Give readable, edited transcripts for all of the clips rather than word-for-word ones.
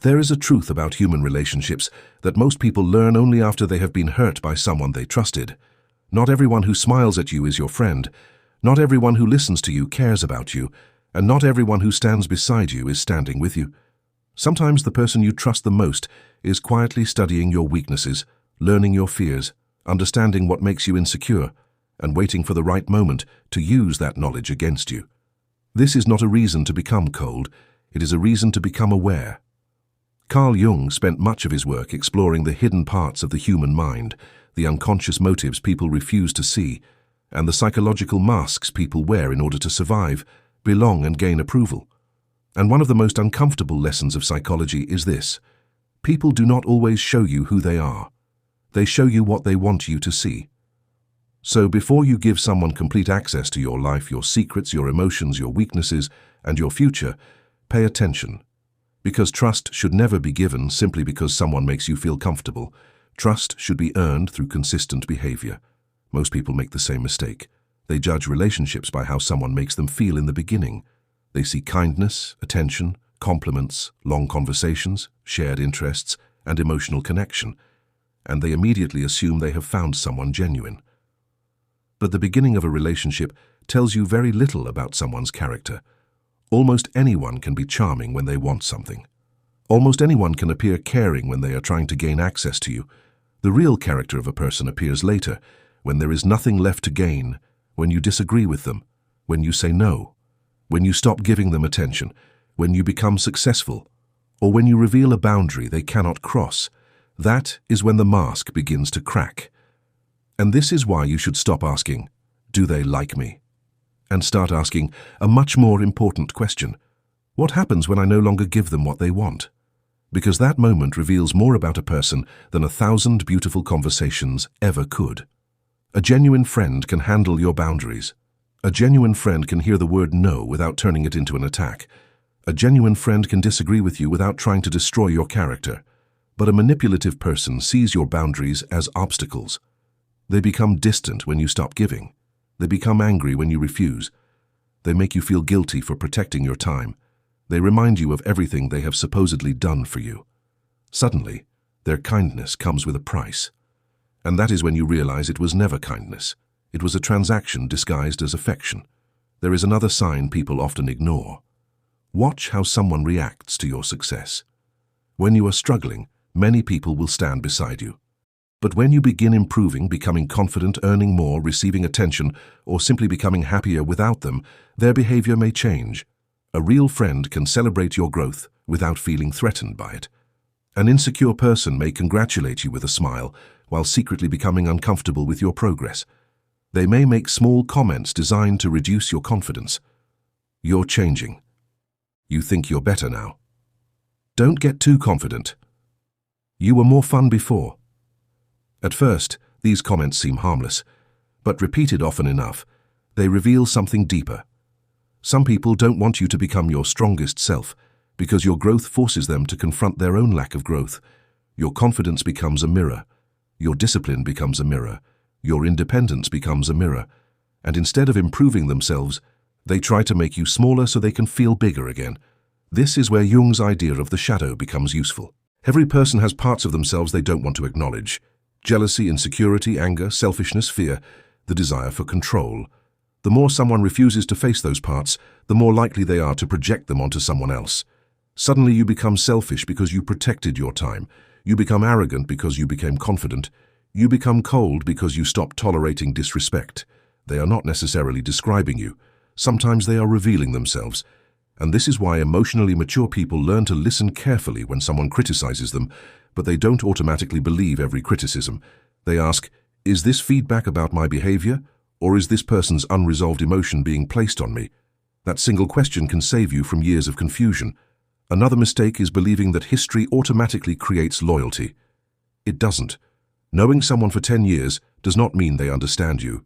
There is a truth about human relationships that most people learn only after they have been hurt by someone they trusted. Not everyone who smiles at you is your friend. Not everyone who listens to you cares about you. And not everyone who stands beside you is standing with you. Sometimes the person you trust the most is quietly studying your weaknesses, learning your fears, understanding what makes you insecure, and waiting for the right moment to use that knowledge against you. This is not a reason to become cold, it is a reason to become aware. Carl Jung spent much of his work exploring the hidden parts of the human mind, the unconscious motives people refuse to see, and the psychological masks people wear in order to survive, belong and gain approval. And one of the most uncomfortable lessons of psychology is this: people do not always show you who they are. They show you what they want you to see. So before you give someone complete access to your life, your secrets, your emotions, your weaknesses, and your future, pay attention. Because trust should never be given simply because someone makes you feel comfortable. Trust should be earned through consistent behavior. Most people make the same mistake. They judge relationships by how someone makes them feel in the beginning. They see kindness, attention, compliments, long conversations, shared interests, and emotional connection, and they immediately assume they have found someone genuine. But the beginning of a relationship tells you very little about someone's character. Almost anyone can be charming when they want something. Almost anyone can appear caring when they are trying to gain access to you. The real character of a person appears later, when there is nothing left to gain, when you disagree with them, when you say no, when you stop giving them attention, when you become successful, or when you reveal a boundary they cannot cross. That is when the mask begins to crack. And this is why you should stop asking, "Do they like me?" and start asking a much more important question: what happens when I no longer give them what they want? Because that moment reveals more about a person than 1,000 beautiful conversations ever could. A genuine friend can handle your boundaries. A genuine friend can hear the word no without turning it into an attack. A genuine friend can disagree with you without trying to destroy your character. But a manipulative person sees your boundaries as obstacles. They become distant when you stop giving. They become angry when you refuse. They make you feel guilty for protecting your time. They remind you of everything they have supposedly done for you. Suddenly, their kindness comes with a price. And that is when you realize it was never kindness. It was a transaction disguised as affection. There is another sign people often ignore. Watch how someone reacts to your success. When you are struggling, many people will stand beside you. But when you begin improving, becoming confident, earning more, receiving attention, or simply becoming happier without them, their behavior may change. A real friend can celebrate your growth without feeling threatened by it. An insecure person may congratulate you with a smile while secretly becoming uncomfortable with your progress. They may make small comments designed to reduce your confidence. You're changing. You think you're better now. Don't get too confident. You were more fun before. At first, these comments seem harmless, but repeated often enough, they reveal something deeper. Some people don't want you to become your strongest self because your growth forces them to confront their own lack of growth. Your confidence becomes a mirror. Your discipline becomes a mirror. Your independence becomes a mirror. And instead of improving themselves, they try to make you smaller so they can feel bigger again. This is where Jung's idea of the shadow becomes useful. Every person has parts of themselves they don't want to acknowledge. Jealousy, insecurity, anger, selfishness, fear, the desire for control. The more someone refuses to face those parts, the more likely they are to project them onto someone else. Suddenly you become selfish because you protected your time. You become arrogant because you became confident. You become cold because you stopped tolerating disrespect. They are not necessarily describing you. Sometimes they are revealing themselves. And this is why emotionally mature people learn to listen carefully when someone criticizes them, but they don't automatically believe every criticism. They ask, is this feedback about my behavior, or is this person's unresolved emotion being placed on me? That single question can save you from years of confusion. Another mistake is believing that history automatically creates loyalty. It doesn't. Knowing someone for 10 years does not mean they understand you.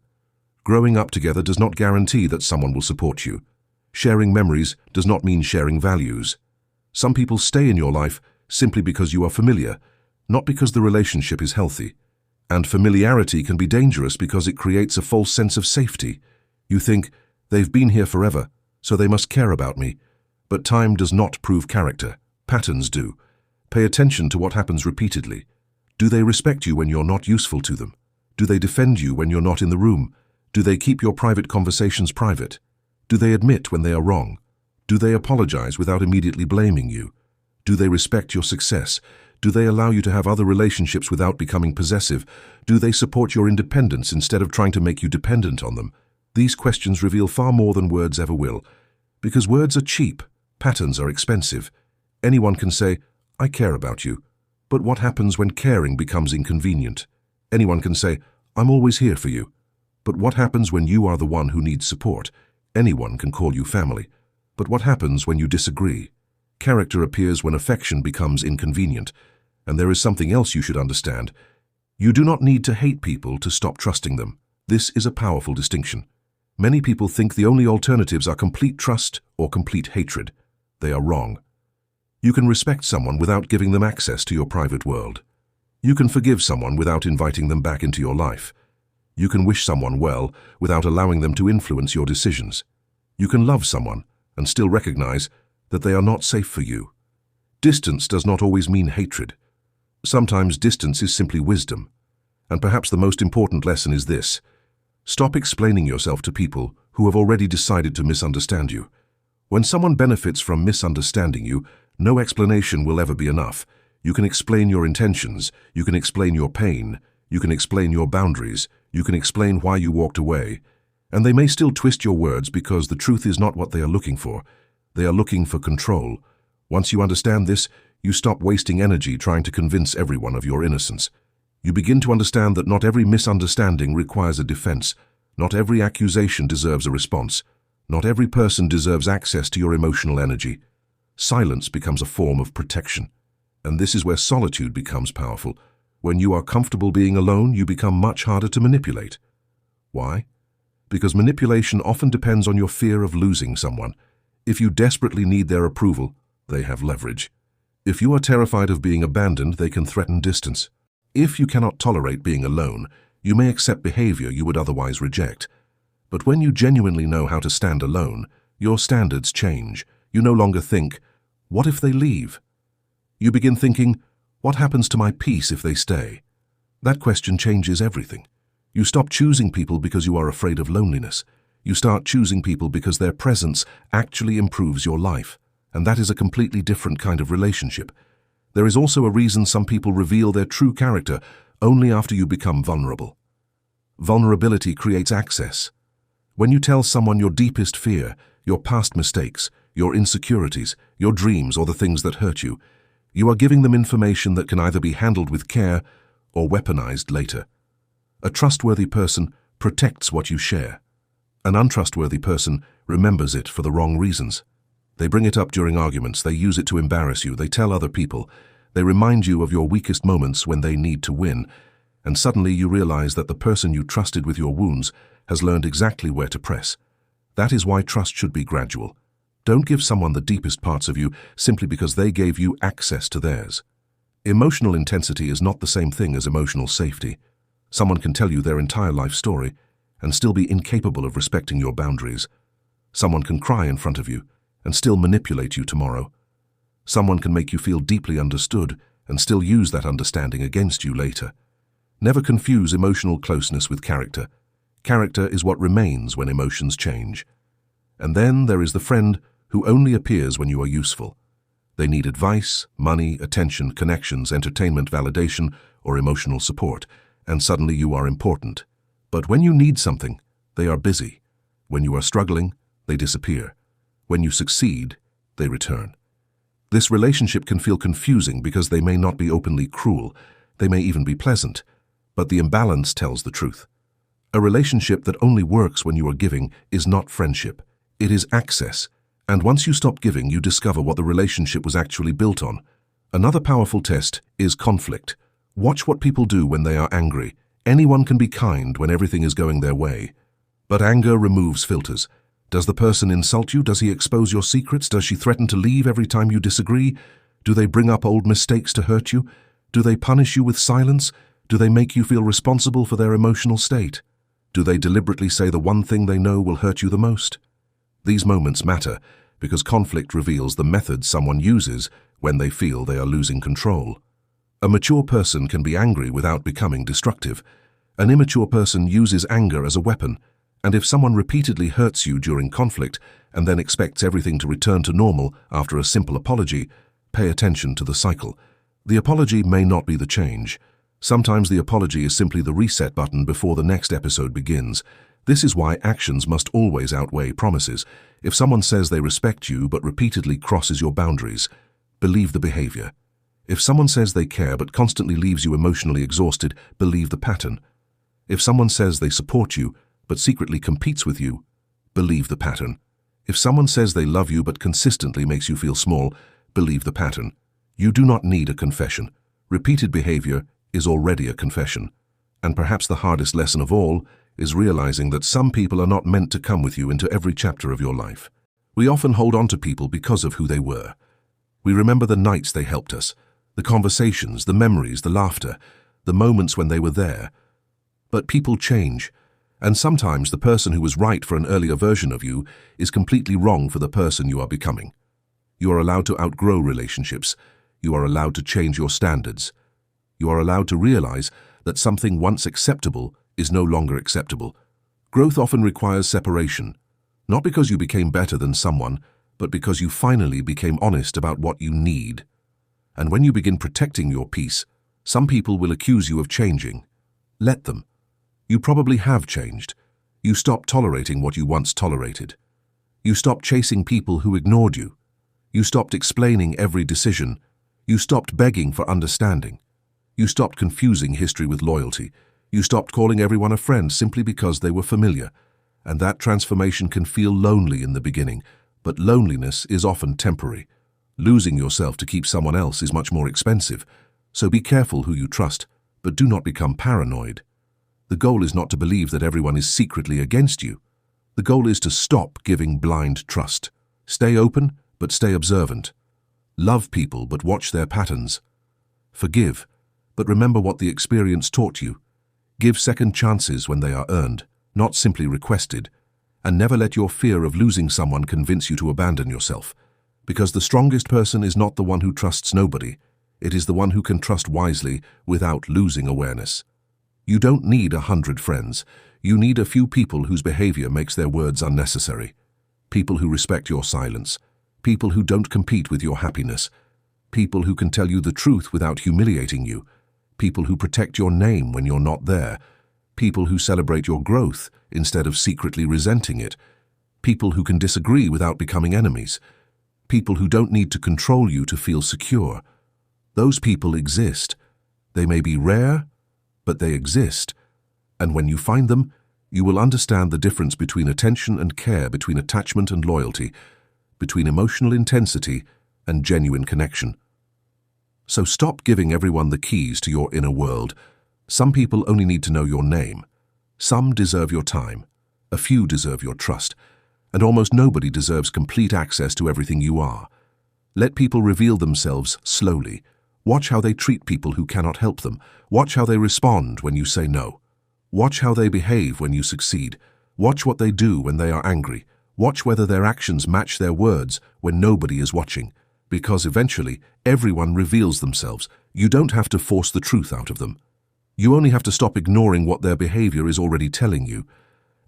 Growing up together does not guarantee that someone will support you. Sharing memories does not mean sharing values. Some people stay in your life simply because you are familiar, not because the relationship is healthy. And familiarity can be dangerous because it creates a false sense of safety. You think, they've been here forever, so they must care about me. But time does not prove character. Patterns do. Pay attention to what happens repeatedly. Do they respect you when you're not useful to them? Do they defend you when you're not in the room? Do they keep your private conversations private? Do they admit when they are wrong? Do they apologize without immediately blaming you? Do they respect your success? Do they allow you to have other relationships without becoming possessive? Do they support your independence instead of trying to make you dependent on them? These questions reveal far more than words ever will. Because words are cheap, patterns are expensive. Anyone can say, "I care about you." But what happens when caring becomes inconvenient? Anyone can say, "I'm always here for you." But what happens when you are the one who needs support? Anyone can call you family. But what happens when you disagree? Character appears when affection becomes inconvenient. And there is something else you should understand. You do not need to hate people to stop trusting them. This is a powerful distinction. Many people think the only alternatives are complete trust or complete hatred. They are wrong. You can respect someone without giving them access to your private world. You can forgive someone without inviting them back into your life. You can wish someone well without allowing them to influence your decisions. You can love someone and still recognize that they are not safe for you. Distance does not always mean hatred. Sometimes distance is simply wisdom. And perhaps the most important lesson is this: stop explaining yourself to people who have already decided to misunderstand you. When someone benefits from misunderstanding you, no explanation will ever be enough. You can explain your intentions, you can explain your pain, you can explain your boundaries, you can explain why you walked away, and they may still twist your words because the truth is not what they are looking for. They are looking for control. Once you understand this, you stop wasting energy trying to convince everyone of your innocence. You begin to understand that not every misunderstanding requires a defense. Not every accusation deserves a response. Not every person deserves access to your emotional energy. Silence becomes a form of protection. And this is where solitude becomes powerful. When you are comfortable being alone, you become much harder to manipulate. Why? Because manipulation often depends on your fear of losing someone. If you desperately need their approval, they have leverage. If you are terrified of being abandoned, they can threaten distance. If you cannot tolerate being alone, you may accept behavior you would otherwise reject. But when you genuinely know how to stand alone, your standards change. You no longer think, "What if they leave?" You begin thinking, "What happens to my peace if they stay?" That question changes everything. You stop choosing people because you are afraid of loneliness. You start choosing people because their presence actually improves your life. And that is a completely different kind of relationship. There is also a reason some people reveal their true character only after you become vulnerable. Vulnerability creates access. When you tell someone your deepest fear, your past mistakes, your insecurities, your dreams, or the things that hurt you, you are giving them information that can either be handled with care or weaponized later. A trustworthy person protects what you share. An untrustworthy person remembers it for the wrong reasons. They bring it up during arguments, they use it to embarrass you, they tell other people, they remind you of your weakest moments when they need to win, and suddenly you realize that the person you trusted with your wounds has learned exactly where to press. That is why trust should be gradual. Don't give someone the deepest parts of you simply because they gave you access to theirs. Emotional intensity is not the same thing as emotional safety. Someone can tell you their entire life story and still be incapable of respecting your boundaries. Someone can cry in front of you and still manipulate you tomorrow. Someone can make you feel deeply understood and still use that understanding against you later. Never confuse emotional closeness with character. Character is what remains when emotions change. And then there is the friend who only appears when you are useful. They need advice, money, attention, connections, entertainment, validation, or emotional support, and suddenly you are important. But when you need something, they are busy. When you are struggling, they disappear. When you succeed, they return. This relationship can feel confusing because they may not be openly cruel, they may even be pleasant, but the imbalance tells the truth. A relationship that only works when you are giving is not friendship, it is access, and once you stop giving, you discover what the relationship was actually built on. Another powerful test is conflict. Watch what people do when they are angry. Anyone can be kind when everything is going their way. But anger removes filters. Does the person insult you? Does he expose your secrets? Does she threaten to leave every time you disagree? Do they bring up old mistakes to hurt you? Do they punish you with silence? Do they make you feel responsible for their emotional state? Do they deliberately say the one thing they know will hurt you the most? These moments matter because conflict reveals the methods someone uses when they feel they are losing control. A mature person can be angry without becoming destructive. An immature person uses anger as a weapon, and if someone repeatedly hurts you during conflict and then expects everything to return to normal after a simple apology, pay attention to the cycle. The apology may not be the change. Sometimes the apology is simply the reset button before the next episode begins. This is why actions must always outweigh promises. If someone says they respect you but repeatedly crosses your boundaries, believe the behavior. If someone says they care but constantly leaves you emotionally exhausted, believe the pattern. If someone says they support you but secretly competes with you, believe the pattern. If someone says they love you but consistently makes you feel small, believe the pattern. You do not need a confession. Repeated behavior is already a confession. And perhaps the hardest lesson of all is realizing that some people are not meant to come with you into every chapter of your life. We often hold on to people because of who they were. We remember the nights they helped us, the conversations, the memories, the laughter, the moments when they were there. But people change, and sometimes the person who was right for an earlier version of you is completely wrong for the person you are becoming. You are allowed to outgrow relationships. You are allowed to change your standards. You are allowed to realize that something once acceptable is no longer acceptable. Growth often requires separation, not because you became better than someone, but because you finally became honest about what you need. And when you begin protecting your peace, some people will accuse you of changing. Let them. You probably have changed. You stopped tolerating what you once tolerated. You stopped chasing people who ignored you. You stopped explaining every decision. You stopped begging for understanding. You stopped confusing history with loyalty. You stopped calling everyone a friend simply because they were familiar. And that transformation can feel lonely in the beginning, but loneliness is often temporary. Losing yourself to keep someone else is much more expensive. So be careful who you trust, but do not become paranoid. The goal is not to believe that everyone is secretly against you. The goal is to stop giving blind trust. Stay open, but stay observant. Love people, but watch their patterns. Forgive, but remember what the experience taught you. Give second chances when they are earned, not simply requested. And never let your fear of losing someone convince you to abandon yourself. Because the strongest person is not the one who trusts nobody. It is the one who can trust wisely without losing awareness. You don't need 100 friends. You need a few people whose behavior makes their words unnecessary. People who respect your silence. People who don't compete with your happiness. People who can tell you the truth without humiliating you. People who protect your name when you're not there. People who celebrate your growth instead of secretly resenting it. People who can disagree without becoming enemies. People who don't need to control you to feel secure. Those people exist. They may be rare, but they exist. And when you find them, you will understand the difference between attention and care, between attachment and loyalty, between emotional intensity and genuine connection. So stop giving everyone the keys to your inner world. Some people only need to know your name. Some deserve your time. A few deserve your trust. And almost nobody deserves complete access to everything you are. Let people reveal themselves slowly. Watch how they treat people who cannot help them. Watch how they respond when you say no. Watch how they behave when you succeed. Watch what they do when they are angry. Watch whether their actions match their words when nobody is watching. Because eventually, everyone reveals themselves. You don't have to force the truth out of them. You only have to stop ignoring what their behavior is already telling you.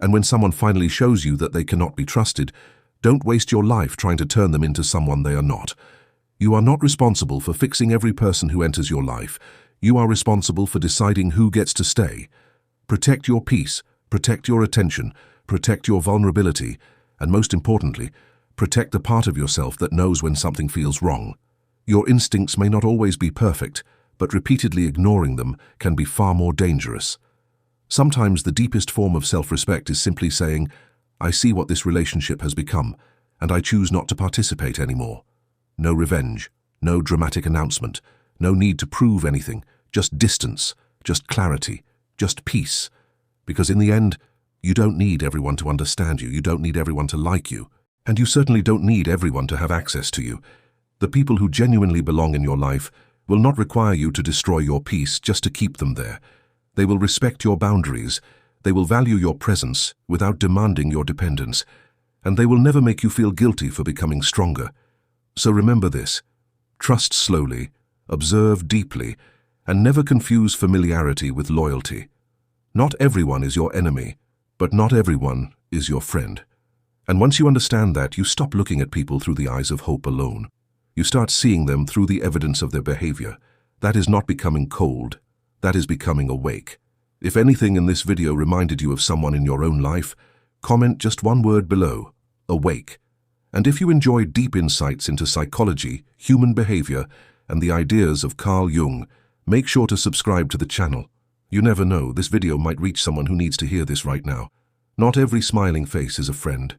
And when someone finally shows you that they cannot be trusted, don't waste your life trying to turn them into someone they are not. You are not responsible for fixing every person who enters your life. You are responsible for deciding who gets to stay. Protect your peace, protect your attention, protect your vulnerability, and most importantly, protect the part of yourself that knows when something feels wrong. Your instincts may not always be perfect, but repeatedly ignoring them can be far more dangerous. Sometimes the deepest form of self-respect is simply saying, I see what this relationship has become, and I choose not to participate anymore. No revenge, no dramatic announcement, no need to prove anything, just distance, just clarity, just peace. Because in the end, you don't need everyone to understand you, you don't need everyone to like you, and you certainly don't need everyone to have access to you. The people who genuinely belong in your life will not require you to destroy your peace just to keep them there. They will respect your boundaries, they will value your presence without demanding your dependence, and they will never make you feel guilty for becoming stronger. So remember this, Trust slowly, observe deeply, and never confuse familiarity with loyalty. Not everyone is your enemy, but not everyone is your friend. And once you understand that, you stop looking at people through the eyes of hope alone. You start seeing them through the evidence of their behavior. That is not becoming cold. That is becoming awake. If anything in this video reminded you of someone in your own life, comment just one word below: awake. And if you enjoy deep insights into psychology, human behavior, and the ideas of Carl Jung, make sure to subscribe to the channel. You never know, this video might reach someone who needs to hear this right now. Not every smiling face is a friend.